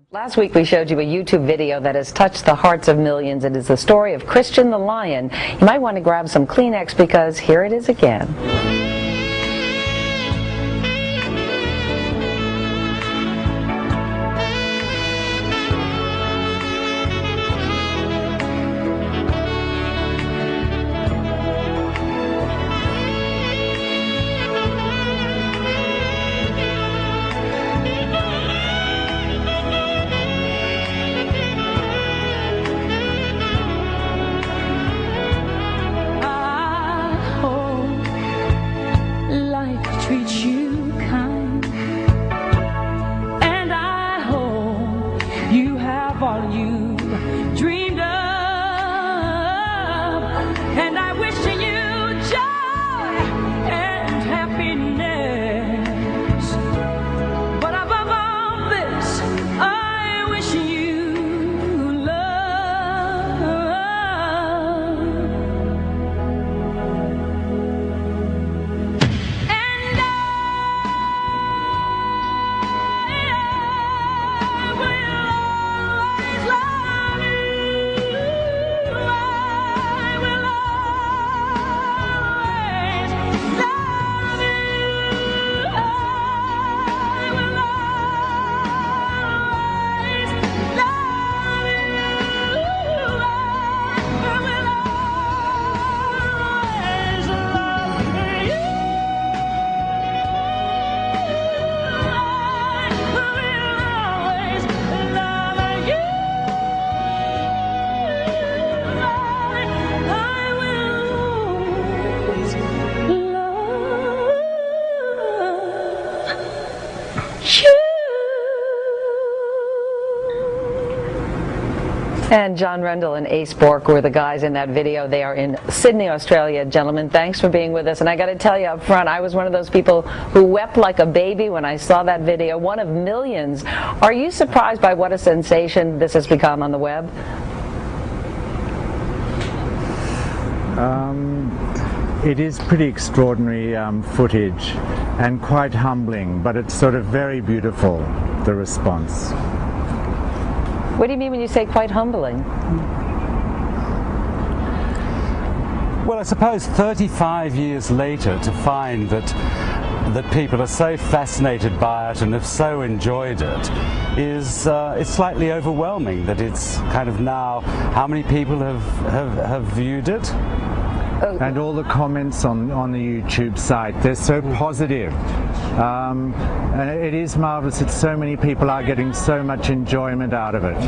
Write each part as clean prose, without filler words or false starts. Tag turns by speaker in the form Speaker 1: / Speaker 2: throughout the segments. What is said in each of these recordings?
Speaker 1: Last week we showed you a YouTube video that has touched the hearts of millions. It is the story of Christian the Lion. You might want to grab some Kleenex because here it is again.
Speaker 2: Treat you kind, and I hope you have all you dreamed of, and I wish you joy and happiness, but above all this I wish you love.
Speaker 1: And John Rendall and Ace Bourke were the guys in that video. They are in Sydney, Australia. Gentlemen, thanks for being with us. And I got to tell you up front, I was one of those people who wept like a baby when I saw that video, one of millions. Are you surprised by what a sensation this has become on the web?
Speaker 3: It is pretty extraordinary footage and quite humbling, but it's sort of very beautiful, the response.
Speaker 1: What do you mean when you say quite humbling?
Speaker 4: Well, I suppose 35 years later to find that people are so fascinated by it and have so enjoyed it is it's slightly overwhelming. That it's kind of now, how many people have viewed it?
Speaker 3: And all the comments on the YouTube site, they're so positive. And it is marvelous that so many people are getting so much enjoyment out of it.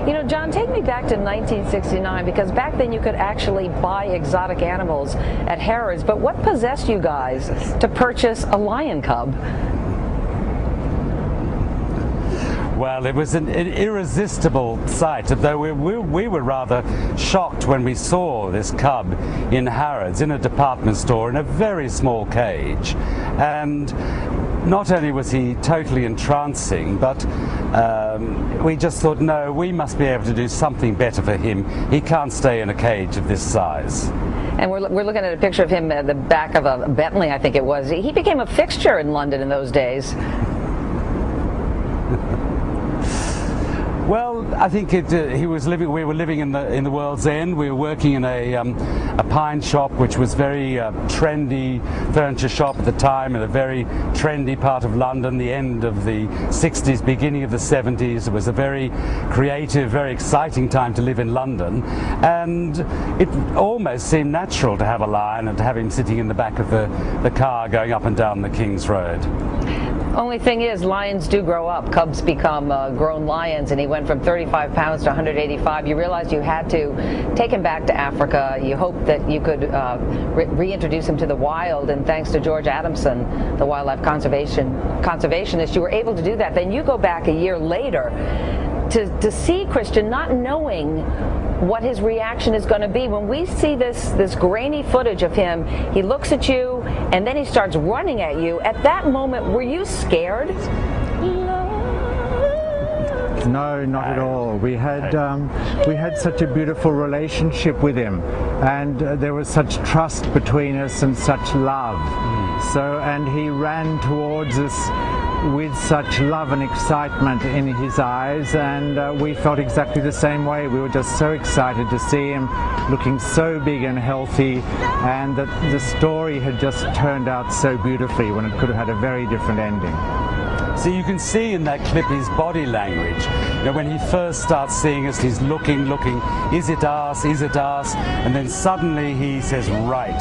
Speaker 1: You know, John, take me back to 1969, because back then you could actually buy exotic animals at Harrods. But what possessed you guys to purchase a lion cub?
Speaker 4: Well, it was an irresistible sight, though we were rather shocked when we saw this cub in Harrods, in a department store, in a very small cage. And not only was he totally entrancing, but we just thought, no, we must be able to do something better for him. He can't stay in a cage of this size.
Speaker 1: And we're looking at a picture of him at the back of a Bentley, I think it was. He became a fixture in London in those days.
Speaker 4: Well, I think we were living in the world's end. We were working in a pine shop, which was very trendy furniture shop at the time, in a very trendy part of London, the end of the 60s, beginning of the 70s. It was a very creative, very exciting time to live in London, and it almost seemed natural to have a lion and to have him sitting in the back of the car going up and down the King's Road.
Speaker 1: Only thing is, lions do grow up. Cubs become grown lions, and he went from 35 pounds to 185. You realized you had to take him back to Africa. You hoped that you could reintroduce him to the wild, and thanks to George Adamson, the wildlife conservationist, you were able to do that. Then you go back a year later to see Christian, not knowing what his reaction is going to be. When we see this grainy footage of him, he looks at you and then he starts running at you. At that moment, were you scared?
Speaker 3: No, not at all. We had such a beautiful relationship with him, and there was such trust between us and such love. So, and he ran towards us with such love and excitement in his eyes, and we felt exactly the same way. We were just so excited to see him looking so big and healthy, and that the story had just turned out so beautifully when it could have had a very different ending.
Speaker 4: So you can see in that clip his body language. You know, when he first starts seeing us, he's looking, is it us, is it us? And then suddenly he says, right,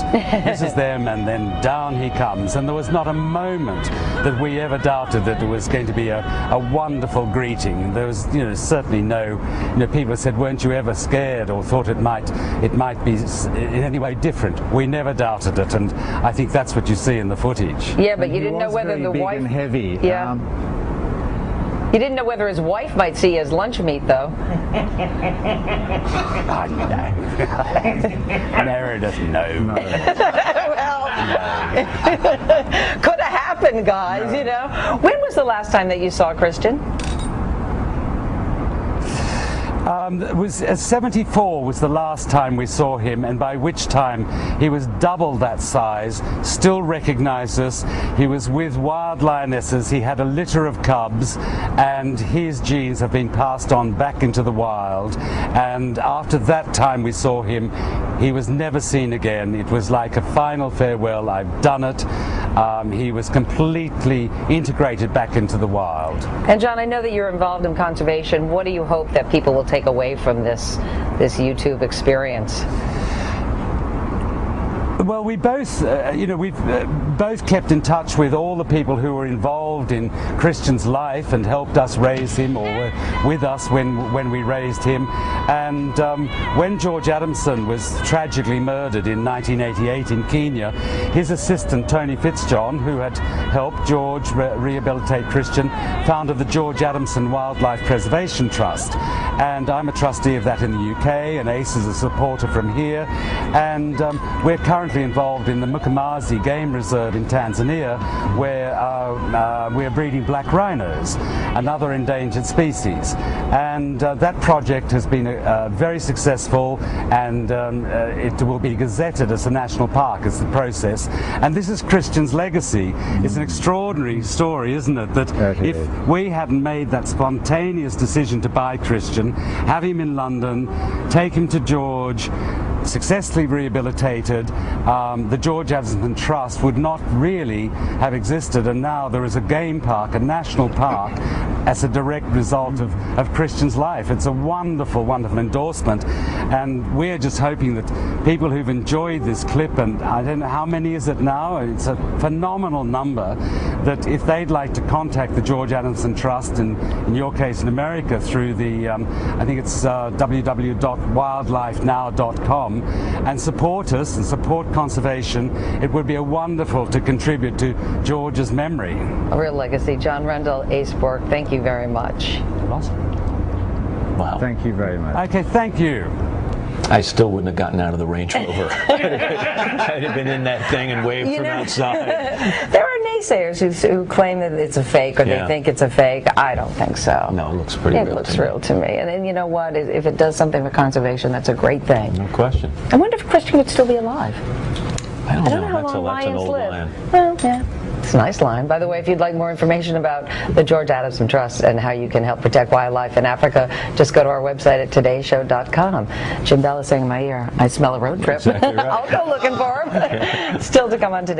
Speaker 4: this is them, and then down he comes. And there was not a moment that we ever doubted that it was going to be a wonderful greeting. There was, you know, certainly no, you know, people said, weren't you ever scared or thought it might be in any way different? We never doubted it, and I think that's what you see in the footage.
Speaker 1: Yeah, but you didn't know whether the wife...
Speaker 3: and heavy.
Speaker 1: Yeah. You didn't know whether his wife might see as lunch meat, though.
Speaker 4: Oh, no. Meredith, no.
Speaker 1: Well, no. Could have happened, guys, you know. When was the last time that you saw Christian?
Speaker 4: It was 74 was the last time we saw him, and by which time he was double that size, still recognized us. He was with wild lionesses. He had a litter of cubs, and his genes have been passed on back into the wild. And after that time we saw him, he was never seen again. It was like a final farewell. I've done it. He was completely integrated back into the wild.
Speaker 1: And John, I know that you're involved in conservation. What do you hope that people will take away from this YouTube experience?
Speaker 4: Well, we both, we've both kept in touch with all the people who were involved in Christian's life and helped us raise him, or were with us when we raised him. And when George Adamson was tragically murdered in 1988 in Kenya, his assistant Tony Fitzjohn, who had helped George rehabilitate Christian, founded the George Adamson Wildlife Preservation Trust. And I'm a trustee of that in the UK, and Ace is a supporter from here. And we're currently involved in the Mukamazi Game Reserve in Tanzania, where we're breeding black rhinos, another endangered species. And that project has been very successful, and it will be gazetted as a national park as the process. And this is Christian's legacy. It's an extraordinary story, isn't it? That if we hadn't made that spontaneous decision to buy Christian, have him in London, take him to George, successfully rehabilitated, the George Adamson Trust would not really have existed, and now there is a game park, a national park, as a direct result of Christian's life. It's a wonderful, wonderful endorsement, and we're just hoping that people who've enjoyed this clip, and I don't know how many is it now, it's a phenomenal number, that if they'd like to contact the George Adamson Trust, and in your case in America through the, I think it's www.wildlifenow.com, and support us and support conservation, it would be a wonderful to contribute to George's memory.
Speaker 1: A real legacy. John Rendall Ace Bourke, thank you very much.
Speaker 4: Awesome.
Speaker 5: Wow.
Speaker 3: Thank you very much.
Speaker 4: Okay, thank you.
Speaker 5: I still wouldn't have gotten out of the Range Rover. I'd have been in that thing and waved from outside.
Speaker 1: There are naysayers who claim that it's a fake, or they think it's a fake. I don't think so.
Speaker 5: No, it looks pretty real.
Speaker 1: It looks real to me. And then, you know what? If it does something for conservation, that's a great thing.
Speaker 5: No question.
Speaker 1: I wonder if Christian would still be alive.
Speaker 5: I don't know.
Speaker 1: How long
Speaker 5: That's an
Speaker 1: lions
Speaker 5: old
Speaker 1: live.
Speaker 5: lion.
Speaker 1: Well, yeah. It's a nice line. By the way, if you'd like more information about the George Adamson Trust and how you can help protect wildlife in Africa, just go to our website at todayshow.com. Jim Bell is saying in my ear, I smell a road trip.
Speaker 5: Exactly right.
Speaker 1: I'll go looking for him. Still to come on today.